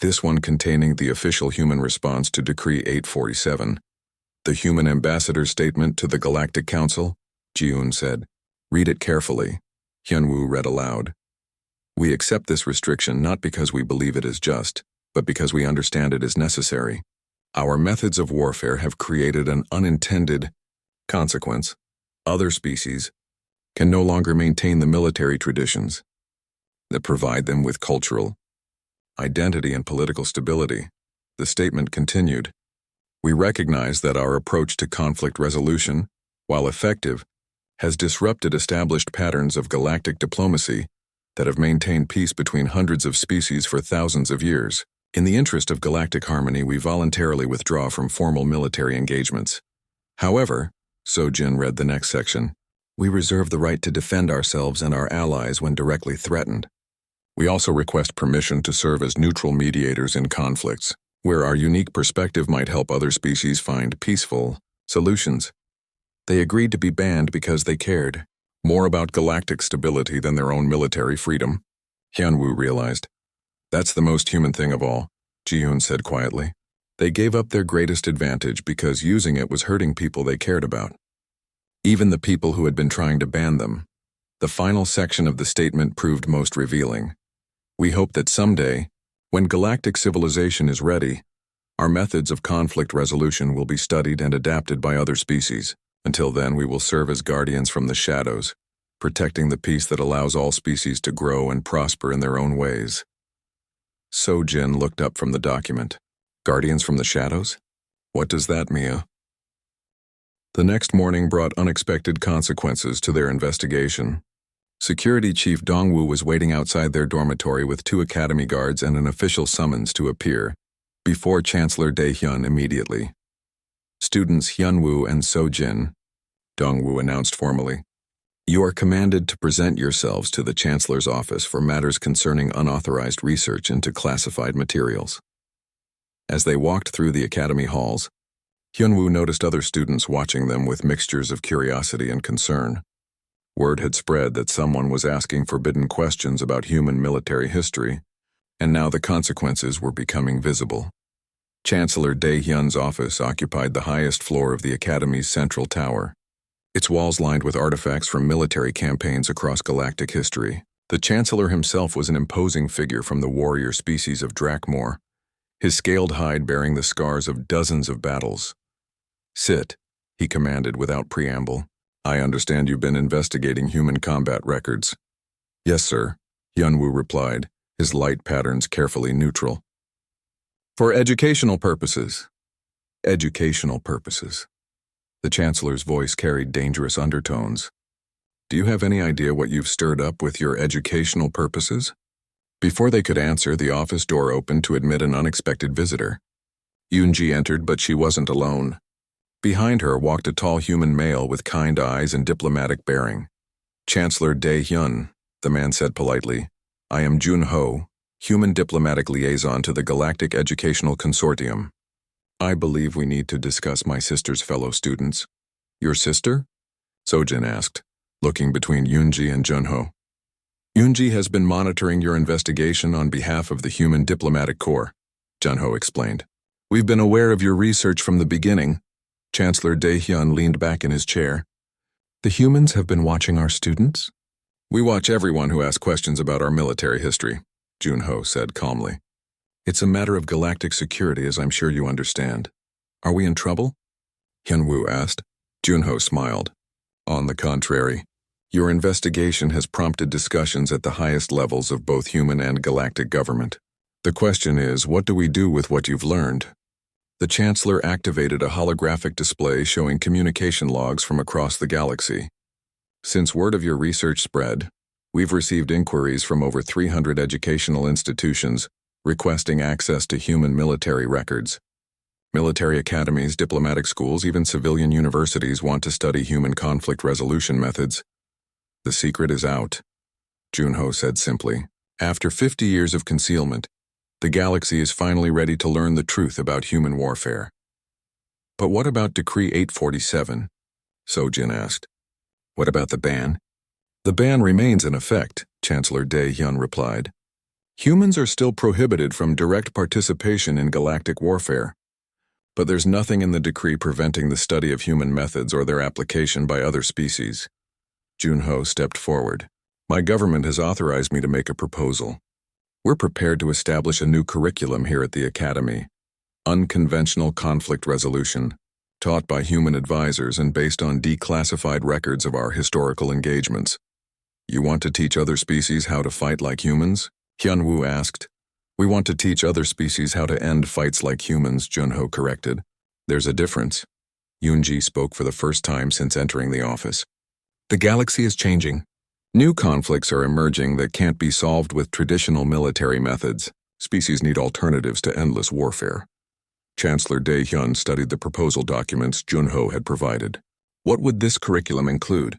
this one containing the official human response to Decree 847. The Human Ambassador's Statement to the Galactic Council, Ji-eun said. Read it carefully. Hyun-woo read aloud. We accept this restriction not because we believe it is just, but because we understand it is necessary. Our methods of warfare have created an unintended consequence. Other species can no longer maintain the military traditions that provide them with cultural identity and political stability. The statement continued. We recognize that our approach to conflict resolution, while effective, has disrupted established patterns of galactic diplomacy that have maintained peace between hundreds of species for thousands of years. In the interest of galactic harmony, we voluntarily withdraw from formal military engagements. However, So-jin read the next section, we reserve the right to defend ourselves and our allies when directly threatened. We also request permission to serve as neutral mediators in conflicts, where our unique perspective might help other species find peaceful solutions. They agreed to be banned because they cared more about galactic stability than their own military freedom. Hyun-woo realized. That's the most human thing of all, Ji-eun said quietly. They gave up their greatest advantage because using it was hurting people they cared about. Even the people who had been trying to ban them. The final section of the statement proved most revealing. We hope that someday, when galactic civilization is ready, our methods of conflict resolution will be studied and adapted by other species. Until then, we will serve as guardians from the shadows, protecting the peace that allows all species to grow and prosper in their own ways. So-Jin looked up from the document. Guardians from the shadows? What does that mean? The next morning brought unexpected consequences to their investigation. Security Chief Dongwu was waiting outside their dormitory with 2 academy guards and an official summons to appear, before Chancellor Daehyun immediately. Students Hyunwoo and So-Jin, Dongwu announced formally, you are commanded to present yourselves to the Chancellor's office for matters concerning unauthorized research into classified materials. As they walked through the academy halls, Hyunwoo noticed other students watching them with mixtures of curiosity and concern. Word had spread that someone was asking forbidden questions about human military history, and now the consequences were becoming visible. Chancellor Daehyun's office occupied the highest floor of the Academy's central tower, its walls lined with artifacts from military campaigns across galactic history. The Chancellor himself was an imposing figure from the warrior species of Drakmor, his scaled hide bearing the scars of dozens of battles. Sit, he commanded without preamble. I understand you've been investigating human combat records. Yes, sir, Hyunwoo replied, his light patterns carefully neutral. For educational purposes. Educational purposes. The Chancellor's voice carried dangerous undertones. Do you have any idea what you've stirred up with your educational purposes? Before they could answer, the office door opened to admit an unexpected visitor. Yoonji entered, but she wasn't alone. Behind her walked a tall human male with kind eyes and diplomatic bearing. Chancellor Daehyun, the man said politely, I am Jun-ho, human diplomatic liaison to the Galactic Educational Consortium. I believe we need to discuss my sister's fellow students. Your sister? So-Jin asked, looking between Yoonji and Jun-ho. Yoonji has been monitoring your investigation on behalf of the Human Diplomatic Corps, Jun-ho explained. We've been aware of your research from the beginning. Chancellor Daehyun leaned back in his chair. The humans have been watching our students? We watch everyone who asks questions about our military history, Jun-ho said calmly. It's a matter of galactic security, as I'm sure you understand. Are we in trouble? Hyunwoo asked. Jun-ho smiled. On the contrary, your investigation has prompted discussions at the highest levels of both human and galactic government. The question is, what do we do with what you've learned? The Chancellor activated a holographic display showing communication logs from across the galaxy. Since word of your research spread, we've received inquiries from over 300 educational institutions requesting access to human military records. Military academies, diplomatic schools, even civilian universities want to study human conflict resolution methods. The secret is out, Jun-ho said simply. After 50 years of concealment, the galaxy is finally ready to learn the truth about human warfare. But what about Decree 847? So-Jin asked. What about the ban? The ban remains in effect, Chancellor Daehyun replied. Humans are still prohibited from direct participation in galactic warfare. But there's nothing in the decree preventing the study of human methods or their application by other species. Jun-ho stepped forward. My government has authorized me to make a proposal. We're prepared to establish a new curriculum here at the Academy. Unconventional conflict resolution, taught by human advisors and based on declassified records of our historical engagements. You want to teach other species how to fight like humans? Hyunwoo asked. We want to teach other species how to end fights like humans, Jun-ho corrected. There's a difference. Yoonji spoke for the first time since entering the office. The galaxy is changing. New conflicts are emerging that can't be solved with traditional military methods. Species need alternatives to endless warfare. Chancellor Daehyun studied the proposal documents Jun-ho had provided. What would this curriculum include?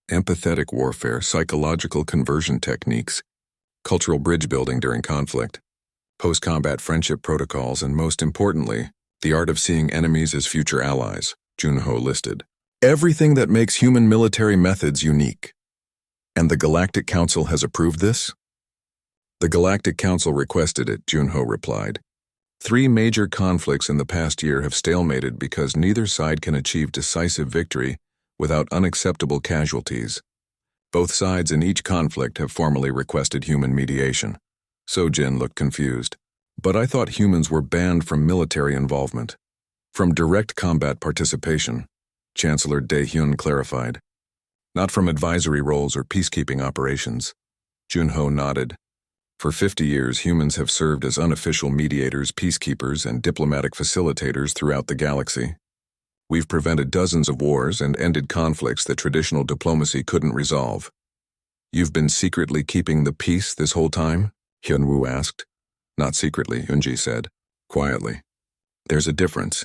Empathetic warfare, psychological conversion techniques, cultural bridge building during conflict, post-combat friendship protocols, and most importantly, the art of seeing enemies as future allies, Jun-ho listed. Everything that makes human military methods unique. And the Galactic Council has approved this? The Galactic Council requested it, Jun-ho replied. 3 major conflicts in the past year have stalemated because neither side can achieve decisive victory without unacceptable casualties. Both sides in each conflict have formally requested human mediation. So-Jin looked confused. But I thought humans were banned from military involvement. From direct combat participation, Chancellor Daehyun clarified. Not from advisory roles or peacekeeping operations. Junho nodded. For 50 years, humans have served as unofficial mediators, peacekeepers, and diplomatic facilitators throughout the galaxy. We've prevented dozens of wars and ended conflicts that traditional diplomacy couldn't resolve. You've been secretly keeping the peace this whole time? Hyunwoo asked. Not secretly, Yunji said, quietly. There's a difference.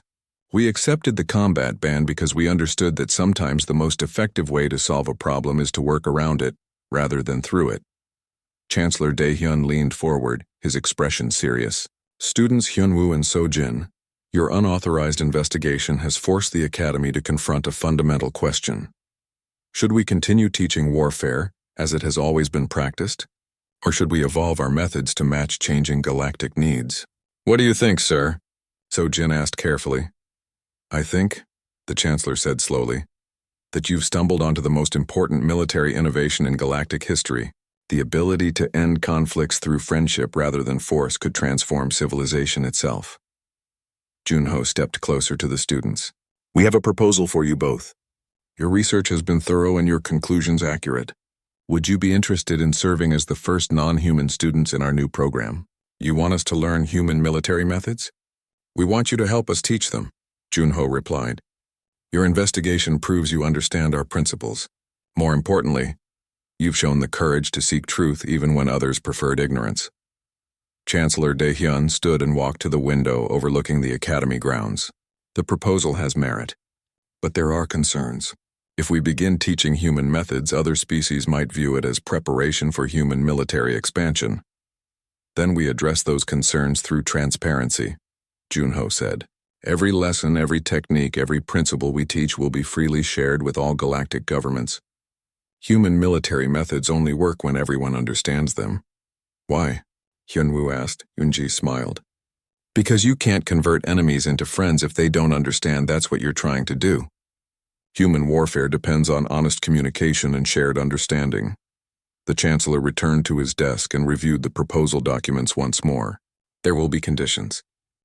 We accepted the combat ban because we understood that sometimes the most effective way to solve a problem is to work around it, rather than through it. Chancellor Daehyun leaned forward, his expression serious. Students Hyunwoo and Sojin, your unauthorized investigation has forced the Academy to confront a fundamental question. Should we continue teaching warfare, as it has always been practiced? Or should we evolve our methods to match changing galactic needs? What do you think, sir? Sojin asked carefully. I think, the Chancellor said slowly, that you've stumbled onto the most important military innovation in galactic history. The ability to end conflicts through friendship rather than force could transform civilization itself. Junho stepped closer to the students. We have a proposal for you both. Your research has been thorough and your conclusions accurate. Would you be interested in serving as the first non-human students in our new program? You want us to learn human military methods? We want you to help us teach them, Junho replied. Your investigation proves you understand our principles. More importantly, you've shown the courage to seek truth even when others preferred ignorance. Chancellor Daehyun stood and walked to the window overlooking the academy grounds. The proposal has merit, but there are concerns. If we begin teaching human methods, other species might view it as preparation for human military expansion. Then we address those concerns through transparency, Junho said. Every lesson, every technique, every principle we teach will be freely shared with all galactic governments. Human military methods only work when everyone understands them. Why? Hyunwoo asked. Yunji smiled. Because you can't convert enemies into friends if they don't understand that's what you're trying to do. Human warfare depends on honest communication and shared understanding. The Chancellor returned to his desk and reviewed the proposal documents once more. There will be conditions.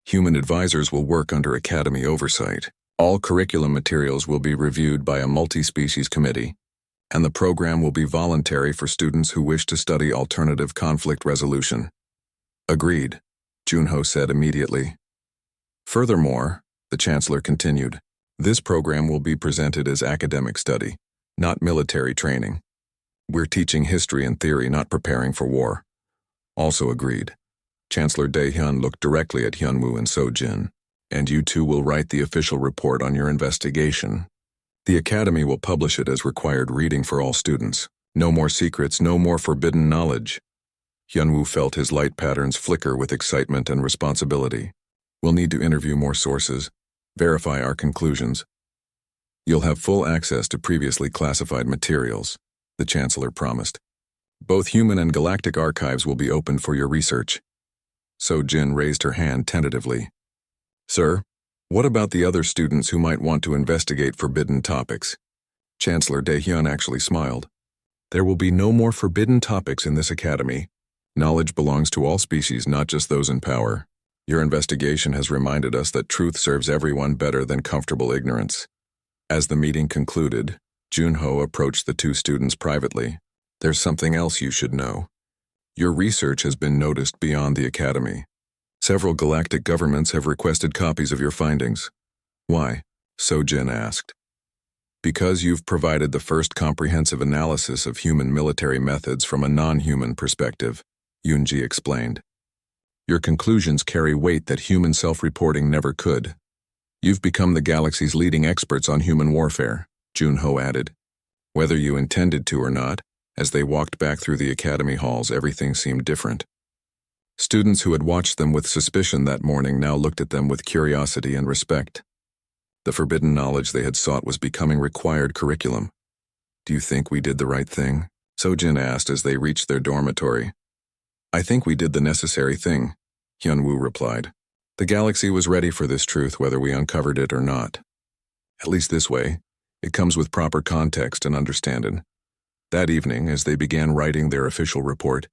Human advisors will work under Academy oversight. All curriculum materials will be reviewed by a multi-species committee, and the program will be voluntary for students who wish to study alternative conflict resolution. Agreed, Junho said immediately. Furthermore, the Chancellor continued, this program will be presented as academic study, not military training. We're teaching history and theory, not preparing for war. Also agreed. Chancellor Daehyun looked directly at Hyunwoo and Sojin. And you two will write the official report on your investigation. The Academy will publish it as required reading for all students. No more secrets, no more forbidden knowledge. Hyunwoo felt his light patterns flicker with excitement and responsibility. We'll need to interview more sources, verify our conclusions. You'll have full access to previously classified materials, the Chancellor promised. Both human and galactic archives will be opened for your research. Sojin raised her hand tentatively. Sir, what about the other students who might want to investigate forbidden topics? Chancellor Daehyun actually smiled. There will be no more forbidden topics in this academy. Knowledge belongs to all species, not just those in power. Your investigation has reminded us that truth serves everyone better than comfortable ignorance. As the meeting concluded, Junho approached the two students privately. There's something else you should know. Your research has been noticed beyond the academy. Several galactic governments have requested copies of your findings. Why? Sojin asked. Because you've provided the first comprehensive analysis of human military methods from a non-human perspective, Yunji explained. Your conclusions carry weight that human self-reporting never could. You've become the galaxy's leading experts on human warfare, Junho added. Whether you intended to or not, as they walked back through the academy halls, everything seemed different. Students who had watched them with suspicion that morning now looked at them with curiosity and respect. The forbidden knowledge they had sought was becoming required curriculum. Do you think we did the right thing? Sojin asked as they reached their dormitory. I think we did the necessary thing, Hyunwoo replied. The galaxy was ready for this truth whether we uncovered it or not. At least this way, it comes with proper context and understanding. That evening, as they began writing their official report,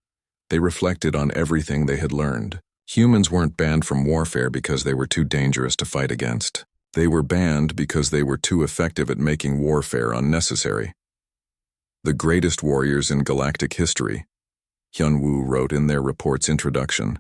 they reflected on everything they had learned. Humans weren't banned from warfare because they were too dangerous to fight against. They were banned because they were too effective at making warfare unnecessary. the greatest warriors in galactic history, Hyun-woo wrote in their report's introduction.